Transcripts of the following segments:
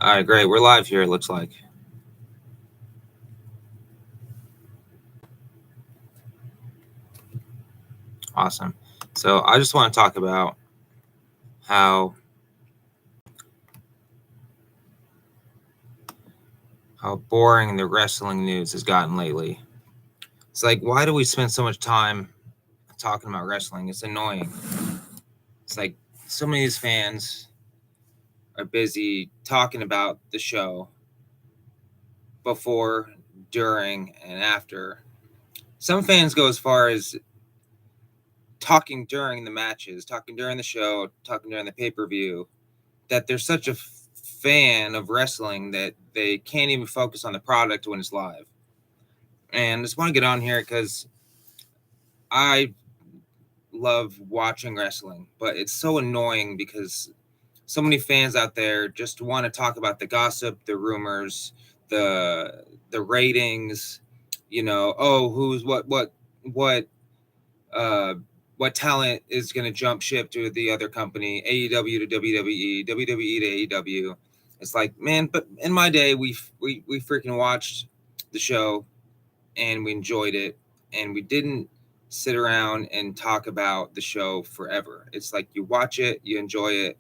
All right, great. We're live here, it looks like. Awesome. So I just want to talk about how boring the wrestling news has gotten lately. It's like, why do we spend so much time talking about wrestling? It's annoying. It's like so many of these fans are busy talking about the show before, during, and after. Some fans go as far as talking during the matches, talking during the show, talking during the pay-per-view, that they're such a fan of wrestling that they can't even focus on the product when it's live. And I just want to get on here because I love watching wrestling, but it's so annoying because so many fans out there just want to talk about the gossip, the rumors, the ratings, who's uh what talent is going to jump ship to the other company, AEW to WWE, WWE to AEW. It's like, man, but in my day we freaking watched the show and we enjoyed it, and we didn't sit around and talk about the show forever. It's like you watch it, you enjoy it,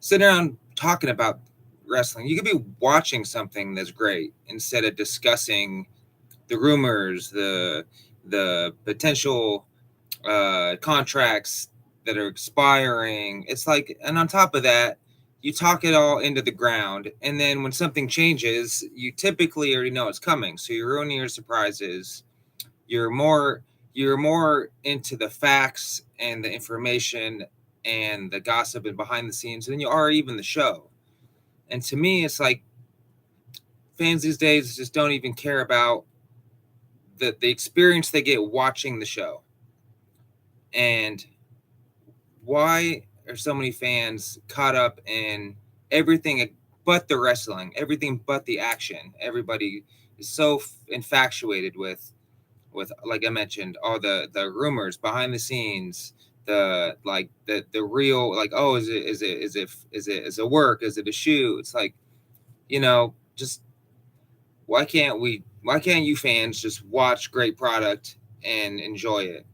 sit around talking about wrestling. You could be watching something that's great instead of discussing the rumors, the potential contracts that are expiring. It's like, and on top of that, you talk it all into the ground, and then when something changes, you typically already know it's coming, so you're ruining your surprises. You're more into the facts and the information and the gossip and behind the scenes than you are even the show. And to me, it's like fans these days just don't even care about the experience they get watching the show. And why are so many fans caught up in everything but the wrestling, everything but the action? Everybody is so infatuated with like I mentioned, all the rumors behind the scenes, the real, like, oh, is it work? Is it a shoe? It's like, just why can't you fans just watch great product and enjoy it?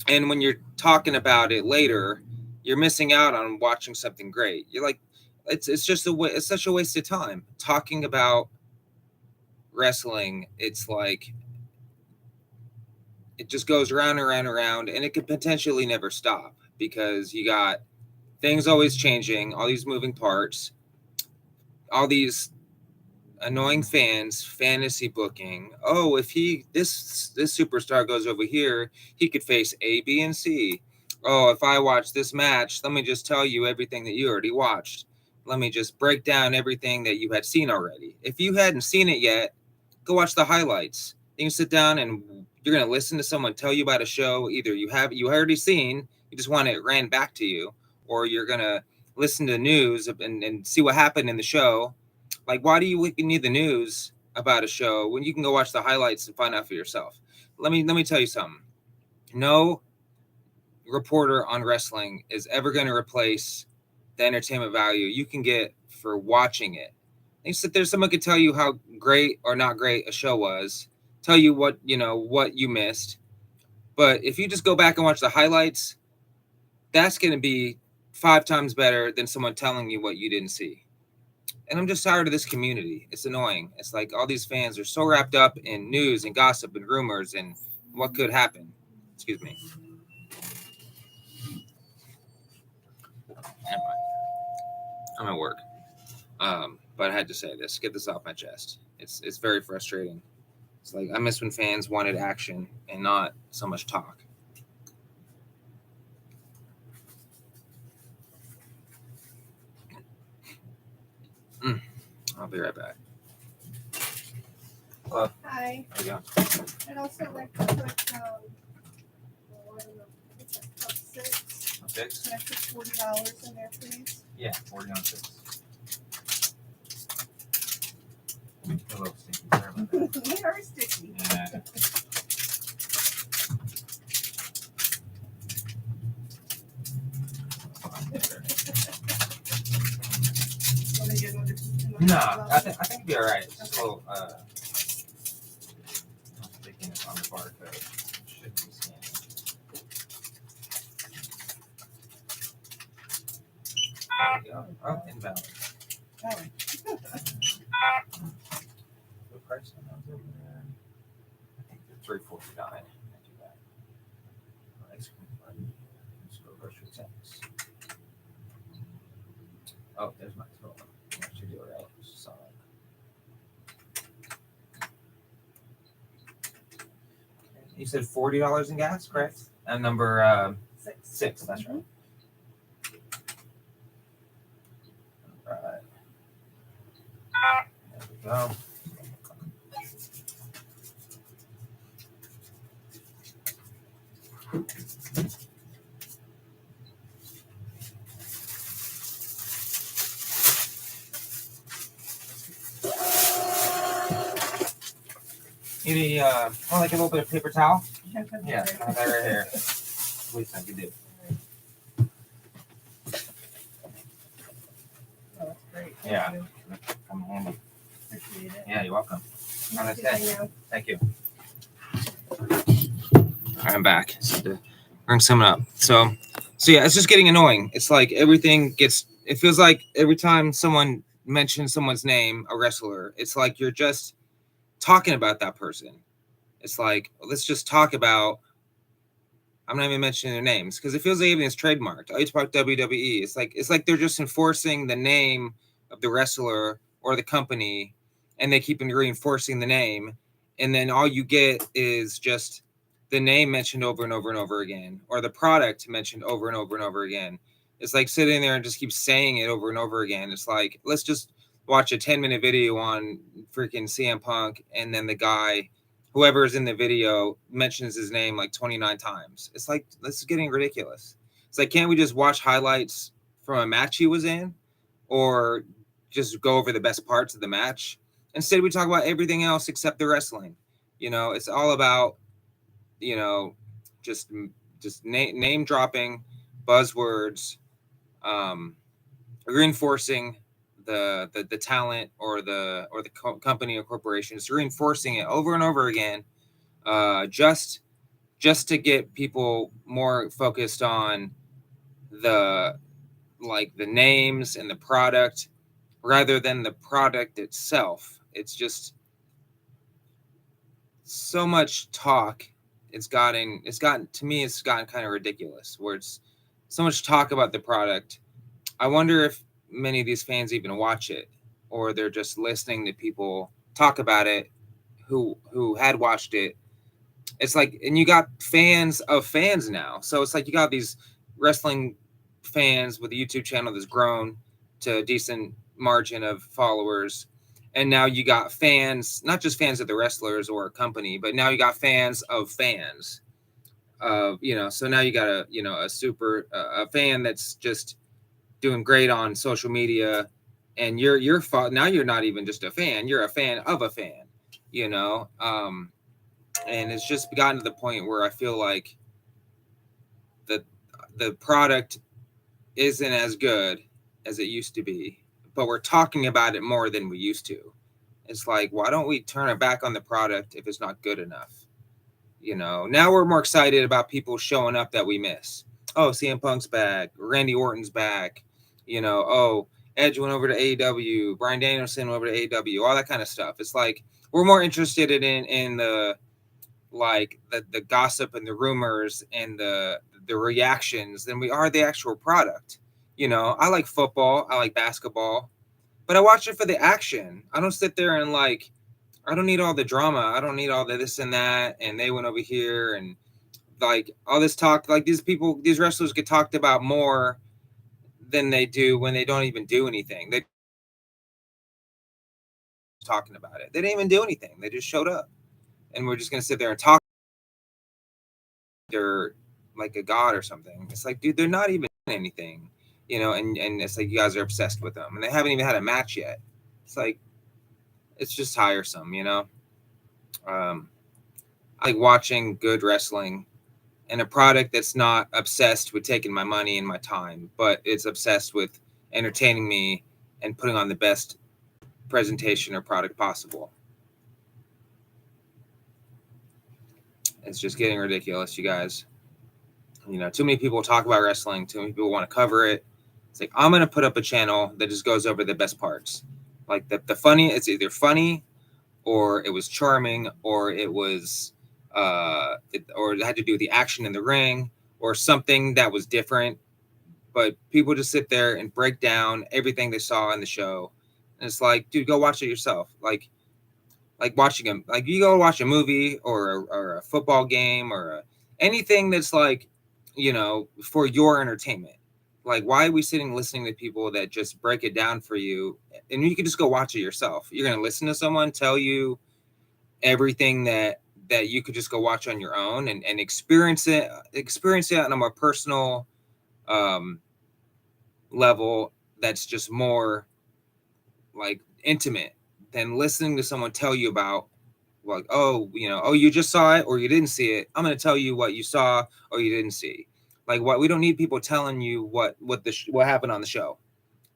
And when you're talking about it later, you're missing out on watching something great. You're like, it's just it's such a waste of time talking about wrestling. It's like it just goes around and around and around, and it could potentially never stop because you got things always changing, all these moving parts, all these annoying fans, fantasy booking. Oh, if this superstar goes over here, he could face A, B, and C. Oh, if I watch this match, let me just tell you everything that you already watched. Let me just break down everything that you had seen already. If you hadn't seen it yet, go watch the highlights. You can sit down and you're going to listen to someone tell you about a show. Either you already seen, you just want it ran back to you, or you're going to listen to the news and see what happened in the show. Like, why do you need the news about a show when you can go watch the highlights and find out for yourself? Let me tell you something. No reporter on wrestling is ever going to replace the entertainment value you can get for watching it. And sit there, someone could tell you how great or not great a show was, tell you what you missed. But if you just go back and watch the highlights, that's going to be 5 times better than someone telling you what you didn't see. And I'm just tired of this community. It's annoying. It's like all these fans are so wrapped up in news and gossip and rumors and what could happen. Excuse me. I'm at work. But I had to say this, get this off my chest. It's very frustrating. It's like I miss when fans wanted action and not so much talk. I'll be right back. Hello. Hi. There you go. I'd also like to put, I don't know, what's that, cup 6? 6? Can I put $40 in there, please? Yeah, 40 on 6. A little stinky. Sorry about that. They are sticky. Yeah. Want to get another No, I think it'd be all right. It's just a little, I'm thinking it's on the barcode. Should be scanning. There we go. Oh, invalid. Oh. The price on those over there. I think they're $3.49. I do that. Ice cream party. Let's go grocery tax. Oh, there's my total. That should do it right. Solid. You said $40 in gas, correct? And number 6. That's right. All right. There we go. Maybe like a little bit of paper towel. Yeah, I have that right here. At least I could do. Oh, that's great. Yeah. Thank you. Come handy. Appreciate it. Yeah, you're welcome. Have a nice day. Thank you. Thank you. All right, I'm back. So to bring some up. So yeah, it's just getting annoying. It's like everything gets. It feels like every time someone mentions someone's name, a wrestler, it's like you're just talking about that person. It's like, let's just talk about. I'm not even mentioning their names because it feels like everything's trademarked. I talk about WWE. It's like they're just enforcing the name of the wrestler or the company, and they keep reinforcing the name, and then all you get is just the name mentioned over and over and over again, or the product mentioned over and over and over again. It's like sitting there and just keep saying it over and over again. It's like, let's just watch a 10-minute video on freaking CM Punk, and then the guy, whoever is in the video, mentions his name like 29 times. It's like, this is getting ridiculous. It's like, can't we just watch highlights from a match he was in, or just go over the best parts of the match? Instead, we talk about everything else except the wrestling. You know, it's all about, you know, just name dropping, buzzwords, reinforcing the talent or the company or corporation, just reinforcing it over and over again, just to get people more focused on the names and the product rather than the product itself. It's just so much talk. It's gotten to me, it's gotten kind of ridiculous, where it's so much talk about the product. I wonder if many of these fans even watch it, or they're just listening to people talk about it who had watched it. It's like, and you got fans of fans now. So it's like you got these wrestling fans with a YouTube channel that's grown to a decent margin of followers. And now you got fans, not just fans of the wrestlers or a company, but now you got fans of fans. So now you got a fan that's just doing great on social media, and now you're not even just a fan, you're a fan of a fan, and it's just gotten to the point where I feel like the product isn't as good as it used to be, but we're talking about it more than we used to. It's like, why don't we turn it back on the product if it's not good enough? Now we're more excited about people showing up that we miss. Oh, CM Punk's back, Randy Orton's back, oh, Edge went over to AEW, Bryan Danielson went over to AEW, all that kind of stuff. It's like we're more interested in the gossip and the rumors and the reactions than we are the actual product. I like football, I like basketball, but I watch it for the action. I don't sit there and I don't need all the drama. I don't need all the this and that, and they went over here and all this talk. These wrestlers get talked about more than they do when they don't even do anything. They talking about it. They didn't even do anything. They just showed up, and we're just gonna sit there and talk. They're like a god or something. It's like, dude, they're not even doing anything, and it's like you guys are obsessed with them, and they haven't even had a match yet. It's like, it's just tiresome, I like watching good wrestling and a product that's not obsessed with taking my money and my time, but it's obsessed with entertaining me and putting on the best presentation or product possible. It's just getting ridiculous, you guys. You know, too many people talk about wrestling. Too many people want to cover it. It's like, I'm going to put up a channel that just goes over the best parts. Like the funny, it's either funny or it was charming or it was, or it had to do with the action in the ring or something that was different. But people just sit there and break down everything they saw in the show. And it's like, dude, go watch it yourself. Like watching them, like you go watch a movie or a football game or anything that's like, you know, for your entertainment. Like, why are we sitting listening to people that just break it down for you? And you can just go watch it yourself. You're going to listen to someone tell you everything that you could just go watch on your own and experience it on a more personal level that's just more like intimate than listening to someone tell you about, like, oh, you know, oh, you just saw it or you didn't see it. I'm going to tell you what you saw or you didn't see. Like, what, we don't need people telling you what happened on the show.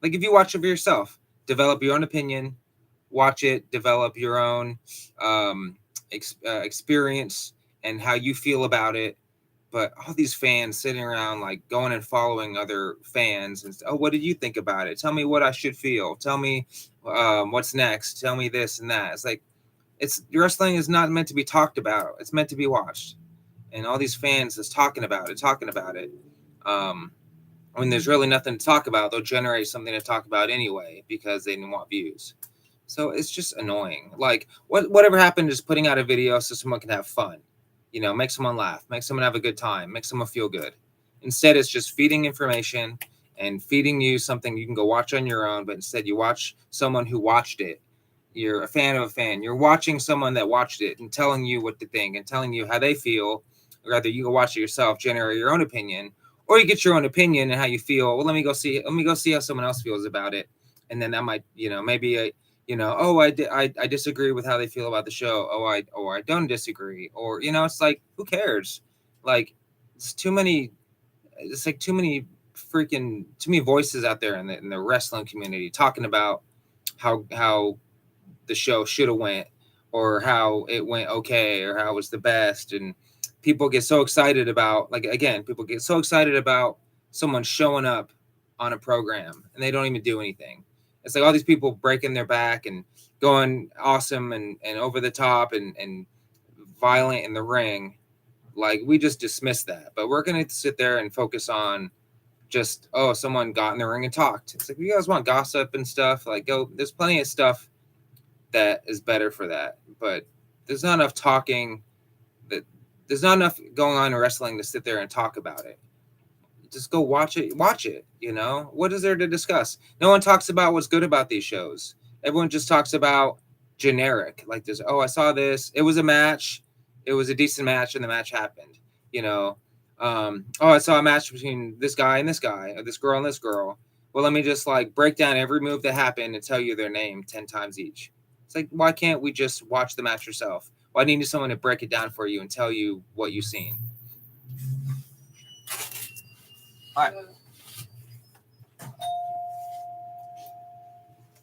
Like, if you watch it for yourself, develop your own opinion, watch it, develop your own experience and how you feel about it. But all these fans sitting around, like, going and following other fans and, oh, what did you think about it? Tell me what I should feel. Tell me what's next. Tell me this and that. It's like, wrestling is not meant to be talked about. It's meant to be watched. And all these fans is talking about it. When there's really nothing to talk about, they'll generate something to talk about anyway because they want views. So it's just annoying. Like, whatever happened is putting out a video so someone can have fun. You know, make someone laugh, make someone have a good time, make someone feel good. Instead, it's just feeding information and feeding you something you can go watch on your own. But instead, you watch someone who watched it. You're a fan of a fan. You're watching someone that watched it and telling you what to think and telling you how they feel. Rather, you go watch it yourself, generate your own opinion, or you get your own opinion and how you feel. Well, let me go see how someone else feels about it, and then that might, you know, maybe oh, I disagree with how they feel about the show. Oh, I don't disagree, or, you know, it's like, who cares? Like, it's too many voices out there in the wrestling community talking about how the show should have went or how it went okay or how it was the best. And people get so excited about, like, again, people get so excited about someone showing up on a program and they don't even do anything. It's like all these people breaking their back and going awesome and over the top and violent in the ring. Like, we just dismiss that, but we're going to sit there and focus on just, oh, someone got in the ring and talked. It's like, if you guys want gossip and stuff, like, go, there's plenty of stuff that is better for that, but there's not enough talking, there's not enough going on in wrestling to sit there and talk about it. Just go watch it, you know? What is there to discuss? No one talks about what's good about these shows. Everyone just talks about generic, like this, oh, I saw this, it was a match, it was a decent match and the match happened, you know? Oh, I saw a match between this guy and this guy, or this girl and this girl. Well, let me just, like, break down every move that happened and tell you their name 10 times each. It's like, why can't we just watch the match yourself? Why do you need someone to break it down for you and tell you what you've seen? All right.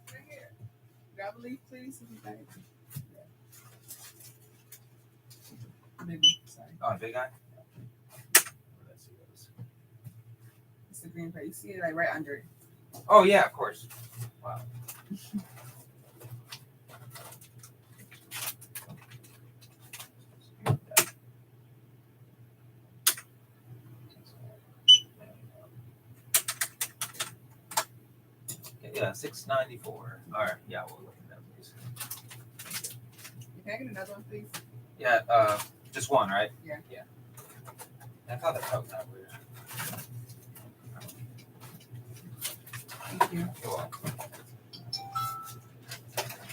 Right here. Grab a leaf, please. Maybe. Sorry. Oh, big guy? It's the green part. You see it, like, right under it. Oh, yeah, of course. Wow. Yeah, $6.94. All right, yeah, we'll look at that, please. Can I get another one, please? Yeah, just one, right? Yeah. Yeah. I thought that felt that weird. Thank you. You're welcome.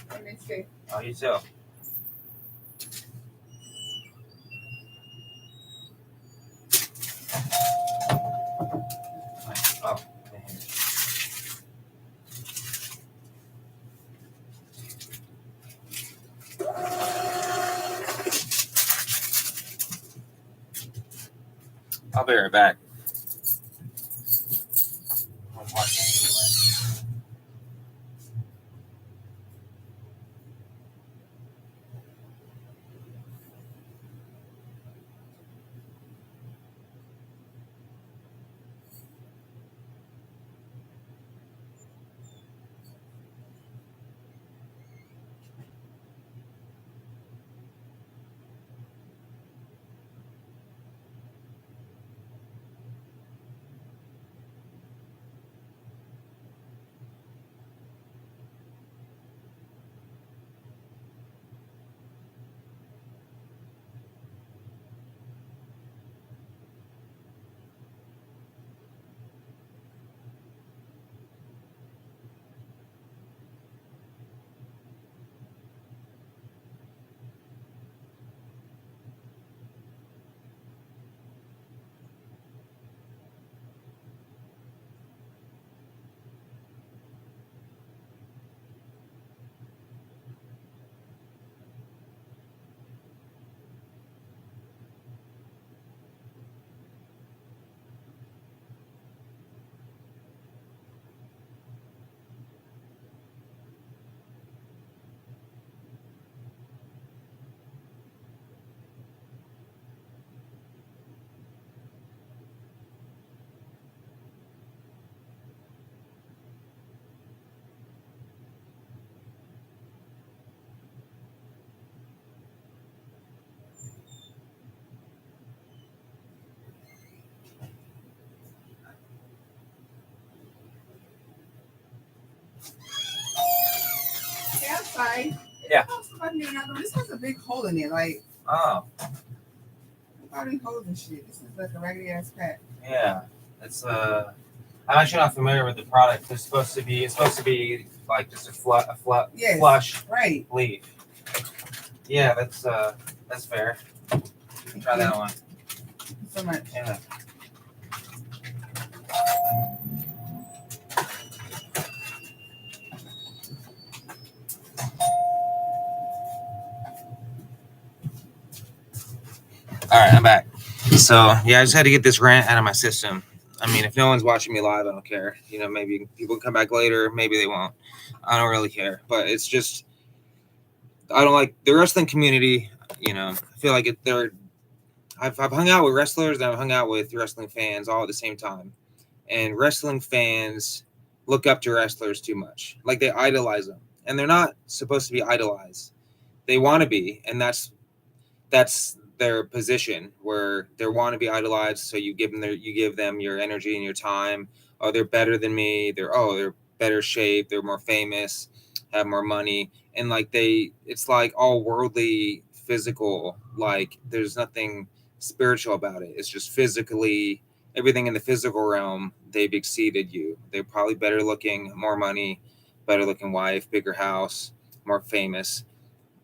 Have a nice day. Oh, you too. Oh, man. I'll be right back. I'm watching anyway. inside. Yeah. This has a big hole in it. Like, Oh, all these holes and shit. This is like a regular ass pack. yeah. It's I'm actually not familiar with the product. It's supposed to be like just a Yes. flush Right. leaf. Yeah, that's fair. Try that one. So much. Yeah. All right, I'm back. So yeah, I just had to get this rant out of my system. I mean, if no one's watching me live, I don't care. You know, maybe people can come back later, maybe they won't. I don't really care. But it's just, I don't like the wrestling community. You know, I feel like I've hung out with wrestlers and I've hung out with wrestling fans all at the same time. And wrestling fans look up to wrestlers too much. Like they idolize them. And they're not supposed to be idolized. They want to be, and that's their position where they want to be idolized. So you give them your energy and your time. Oh, they're better than me. They're better shape. They're more famous, have more money. And like it's like all worldly, physical. Like there's nothing spiritual about it. It's just physically everything in the physical realm. They've exceeded you. They're probably better looking, more money, better looking wife, bigger house, more famous.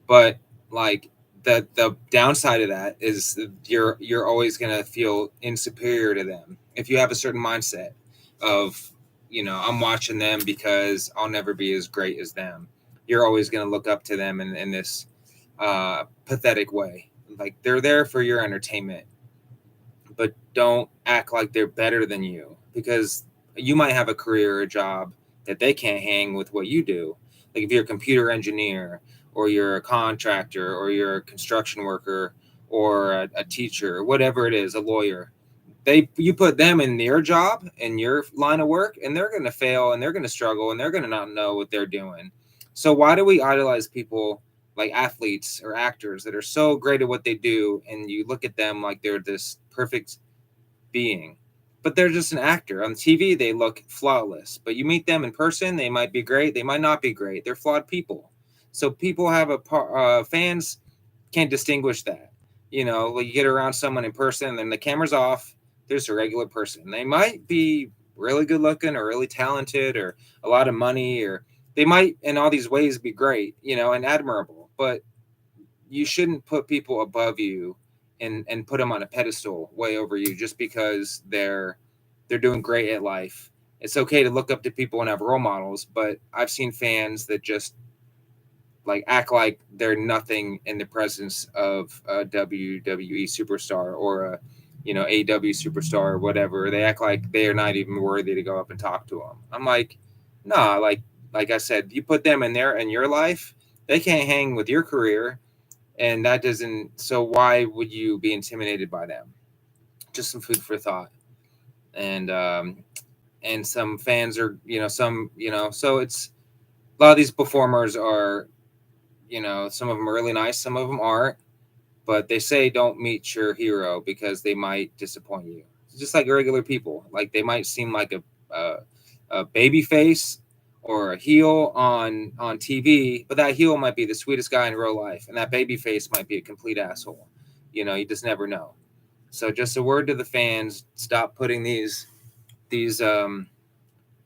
But like the downside of that is you're always going to feel insuperior to them if you have a certain mindset of, you know, I'm watching them because I'll never be as great as them. You're always going to look up to them in this pathetic way. Like they're there for your entertainment, but don't act like they're better than you, because you might have a career or a job that they can't hang with what you do. Like if you're a computer engineer, or you're a contractor, or you're a construction worker, or a teacher, whatever it is, a lawyer. You put them in their job, in your line of work, and they're going to fail, and they're going to struggle, and they're going to not know what they're doing. So why do we idolize people like athletes or actors that are so great at what they do, and you look at them like they're this perfect being, but they're just an actor. On TV, they look flawless, but you meet them in person, they might be great, they might not be great. They're flawed people. So people have fans can't distinguish that. You know, like you get around someone in person, and then the camera's off. There's a regular person. They might be really good looking, or really talented, or a lot of money, or they might in all these ways be great, you know, and admirable. But you shouldn't put people above you and put them on a pedestal way over you just because they're doing great at life. It's okay to look up to people and have role models, but I've seen fans that just like act like they're nothing in the presence of a WWE superstar or a, you know, AEW superstar or whatever. They act like they are not even worthy to go up and talk to them. I'm like, nah, like I said, you put them in there in your life, they can't hang with your career, and that doesn't. So why would you be intimidated by them? Just some food for thought. And some fans are, you know, so it's a lot of these performers are, you know, some of them are really nice, some of them aren't, but they say don't meet your hero because they might disappoint you. It's just like regular people. Like they might seem like a baby face or a heel on TV, but that heel might be the sweetest guy in real life, and that baby face might be a complete asshole. You know, you just never know. So just a word to the fans: stop putting these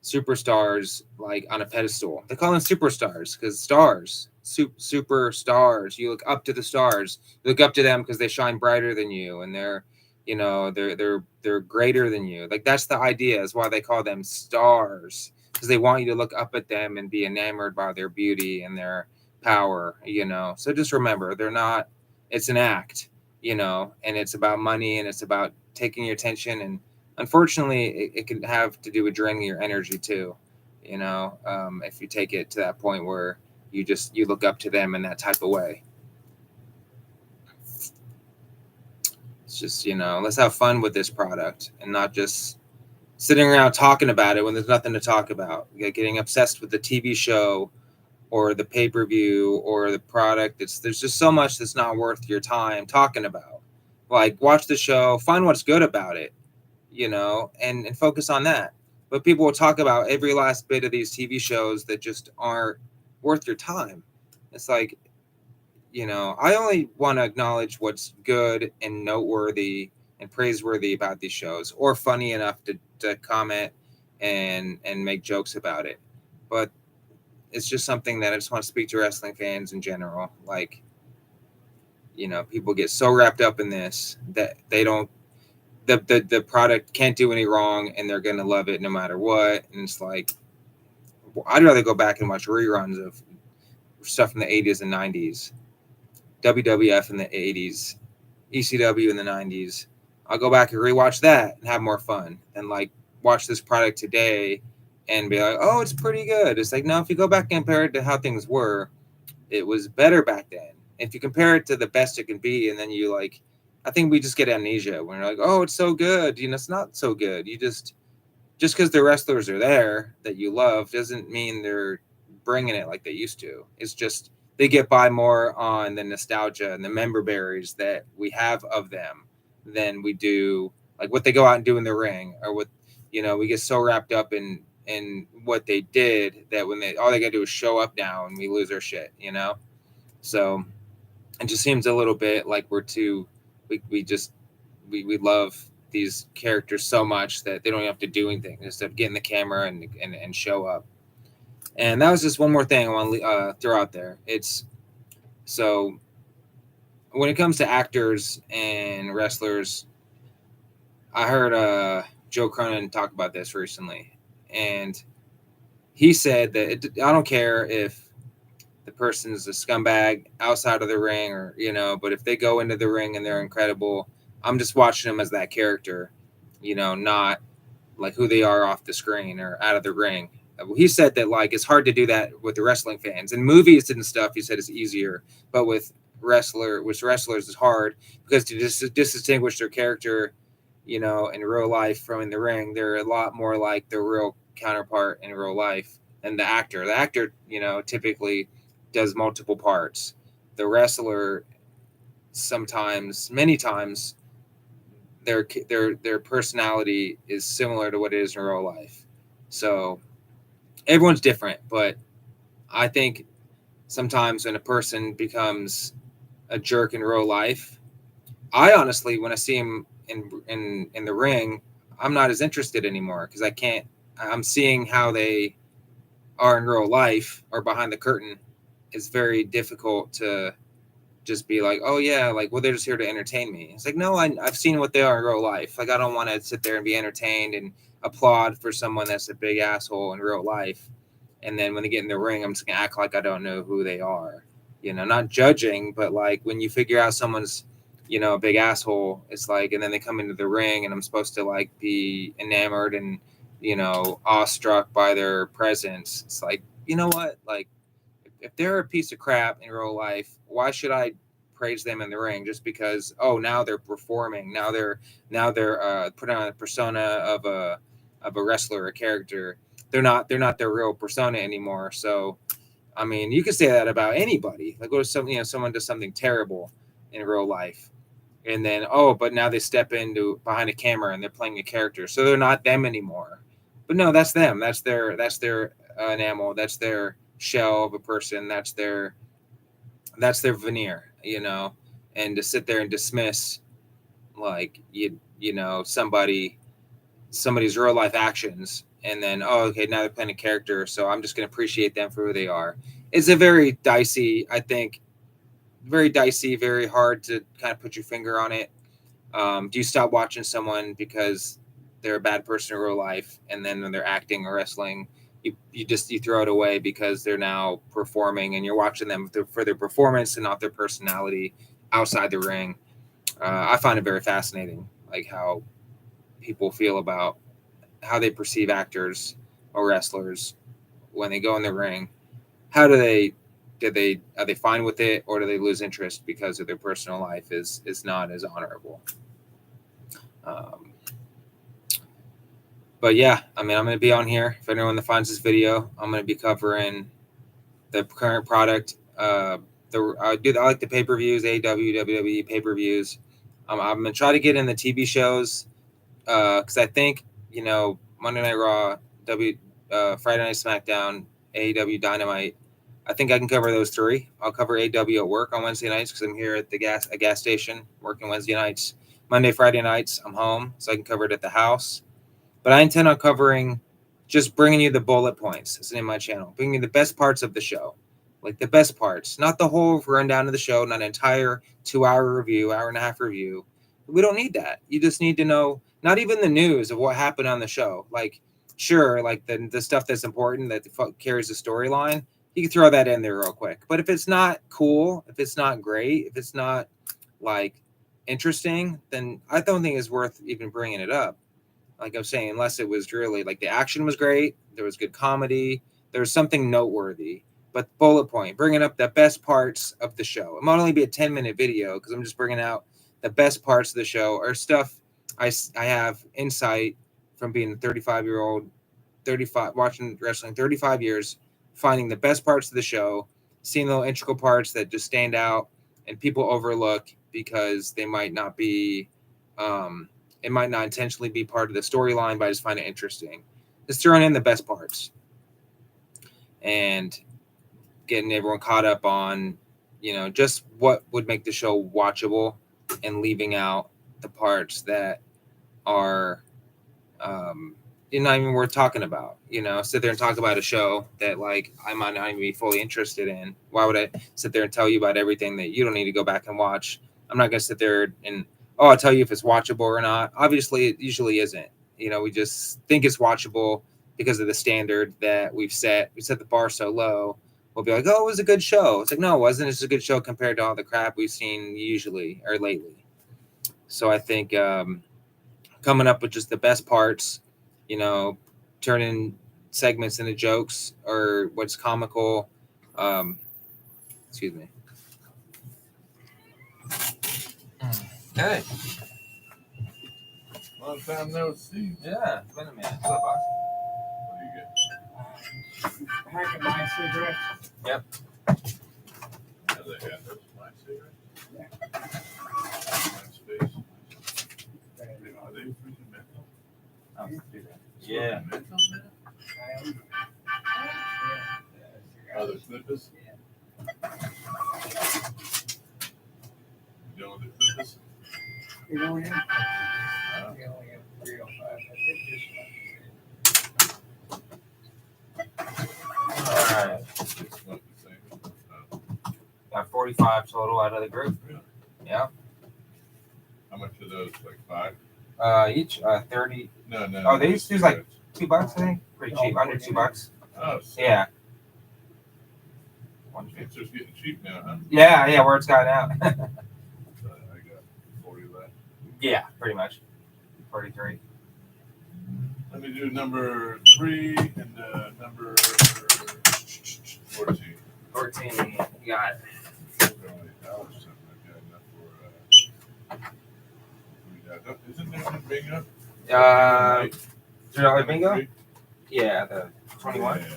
superstars like on a pedestal. They call them superstars because stars, superstars. You look up to the stars. You look up to them because they shine brighter than you, and they're, you know, they're greater than you. Like that's the idea. Is why they call them stars, because they want you to look up at them and be enamored by their beauty and their power. You know. So just remember, they're not. It's an act. You know, and it's about money, and it's about taking your attention, and unfortunately, it can have to do with draining your energy too. You know, if you take it to that point where you look up to them in that type of way. It's just, you know, let's have fun with this product and not just sitting around talking about it when there's nothing to talk about. You're getting obsessed with the TV show or the pay-per-view or the product. There's just so much that's not worth your time talking about. Like, watch the show, find what's good about it, you know, and focus on that. But people will talk about every last bit of these TV shows that just aren't worth your time. It's like, I only want to acknowledge what's good and noteworthy and praiseworthy about these shows, or funny enough to comment and make jokes about it. But it's just something that I just want to speak to wrestling fans in general. Like, people get so wrapped up in this that they don't, the product can't do any wrong, and they're gonna love it no matter what. And it's like, I'd rather go back and watch reruns of stuff from the 80s and 90s, WWF in the 80s, ECW in the 90s. I'll go back and rewatch that and have more fun than like watch this product today and be like, oh, it's pretty good. It's like, no, if you go back and compare it to how things were, it was better back then. If you compare it to the best it can be, and then you like, I think we just get amnesia when you're like, oh, it's so good. It's not so good. You just because the wrestlers are there that you love doesn't mean they're bringing it like they used to. It's just they get by more on the nostalgia and the member berries that we have of them than we do like what they go out and do in the ring, or what we get so wrapped up in what they did that when all they gotta do is show up now and we lose our shit. So it just seems a little bit like we're too we love these characters so much that they don't have to do anything, just have to get in the camera and show up. And that was just one more thing I want to throw out there. It's so when it comes to actors and wrestlers, I heard Joe Cronin talk about this recently, and he said that I don't care if the person's a scumbag outside of the ring, or but if they go into the ring and they're incredible, I'm just watching them as that character, not like who they are off the screen or out of the ring. He said that like it's hard to do that with the wrestling fans. In movies and stuff, he said it's easier, but with wrestlers is hard because to distinguish their character, in real life from in the ring, they're a lot more like their real counterpart in real life than the actor. The actor, typically does multiple parts. The wrestler many times, their personality is similar to what it is in real life. So everyone's different, but I think sometimes when a person becomes a jerk in real life, I honestly, when I see him in the ring, I'm not as interested anymore because I'm seeing how they are in real life or behind the curtain. It's very difficult to just be like, oh yeah, like, well, they're just here to entertain me. It's like, no, I've seen what they are in real life. Like, I don't want to sit there and be entertained and applaud for someone that's a big asshole in real life. And then when they get in the ring, I'm just gonna act like I don't know who they are. Not judging, but like when you figure out someone's, a big asshole, it's like, and then they come into the ring and I'm supposed to like be enamored and, awestruck by their presence. It's like, you know what? Like, if they're a piece of crap in real life, why should I praise them in the ring just because, oh, now they're performing, now they're putting on a persona of a wrestler, a character. They're not their real persona anymore. So I mean, you could say that about anybody. Like, what if someone does something terrible in real life, and then but now they step into behind a camera and they're playing a character, so they're not them anymore. But no, that's them. That's their enamel. That's their shell of a person. That's their veneer. And to sit there and dismiss like somebody's real life actions, and then okay, now they're playing a character, so I'm just going to appreciate them for who they are. It's a very dicey, I think, very hard to kind of put your finger on it. Do you stop watching someone because they're a bad person in real life, and then when they're acting or wrestling, you throw it away because they're now performing and you're watching them for their performance and not their personality outside the ring? I find it very fascinating, like how people feel about how they perceive actors or wrestlers when they go in the ring. How are they fine with it, or do they lose interest because of their personal life is not as honorable? But yeah, I mean, I'm going to be on here. If anyone that finds this video, I'm going to be covering the current product. I like the pay-per-views, AEW, WWE pay-per-views. I'm going to try to get in the TV shows because I think, Monday Night Raw, Friday Night SmackDown, AEW Dynamite, I think I can cover those three. I'll cover AW at work on Wednesday nights because I'm here at a gas station working Wednesday nights. Monday, Friday nights, I'm home, so I can cover it at the house. But I intend on covering, just bringing you the bullet points. That's the name of my channel. Bringing you the best parts of the show. Like the best parts. Not the whole rundown of the show, not an entire 2-hour review, hour and a half review. We don't need that. You just need to know, not even the news of what happened on the show. Like, sure, like the stuff that's important that carries the storyline, you can throw that in there real quick. But if it's not cool, if it's not great, if it's not like interesting, then I don't think it's worth even bringing it up. Like I'm saying, unless it was really like the action was great, there was good comedy, there was something noteworthy. But bullet point, bringing up the best parts of the show. It might only be a 10-minute video because I'm just bringing out the best parts of the show or stuff I have insight from being a 35-year-old, watching wrestling 35 years, finding the best parts of the show, seeing the little integral parts that just stand out and people overlook because they might not be, it might not intentionally be part of the storyline, but I just find it interesting. Just throwing in the best parts and getting everyone caught up on, just what would make the show watchable and leaving out the parts that are not even worth talking about. Sit there and talk about a show that like I might not even be fully interested in. Why would I sit there and tell you about everything that you don't need to go back and watch? I'm not going to sit there and I'll tell you if it's watchable or not. Obviously, it usually isn't. We just think it's watchable because of the standard that we've set. We set the bar so low. We'll be like, oh, it was a good show. It's like, no, it wasn't. It's a good show compared to all the crap we've seen usually or lately. So I think coming up with just the best parts, turning segments into jokes or what's comical. Excuse me. Okay. Long time no see. Yeah, it's been a minute. What's up, boss? What do you get? Pack of my cigarettes. Yep. Yeah, they have those my cigarettes. My space. Are they freaking mental? Oh, do that. Yeah. Mental now? Oh, the flippers? You know the flippers? You know him? Uh, We only have 305. I think this one. All right. it's not the same. Got 45 total out of the group. Yeah. Yeah. How much are those? Like 5? Each 30. No. Oh, they used to use, like, cigarettes. $2, I think. Pretty cheap. Under $2. Oh, so Yeah. it's just getting cheap now, huh? Yeah, where it's got out. So I got 40 left. Yeah, pretty much. 43. Let me do number 3 and number 14. 14. You got it. Isn't there a bingo? $3 bingo? Yeah, the 21. Yeah.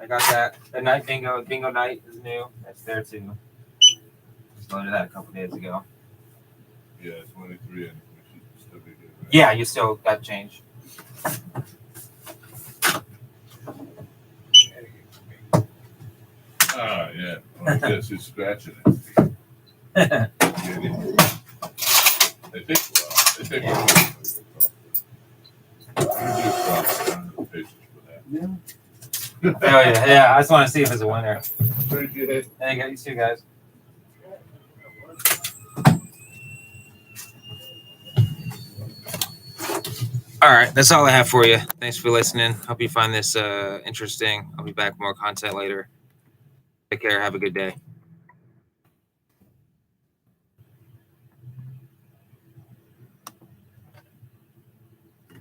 I got that. The night bingo night is new. That's there too. Just loaded that a couple days ago. Yeah, 23 and we should still be good. Right? Yeah, you still got change. Oh, yeah. Oh, yes, he's scratching it. They take a while. They take a while. You just drop patience for that. Yeah. Oh yeah. I just want to see if it's a winner. Where'd you hit? Hey, you two guys. All right, that's all I have for you. Thanks for listening. Hope you find this interesting. I'll be back with more content later. Take care. Have a good day.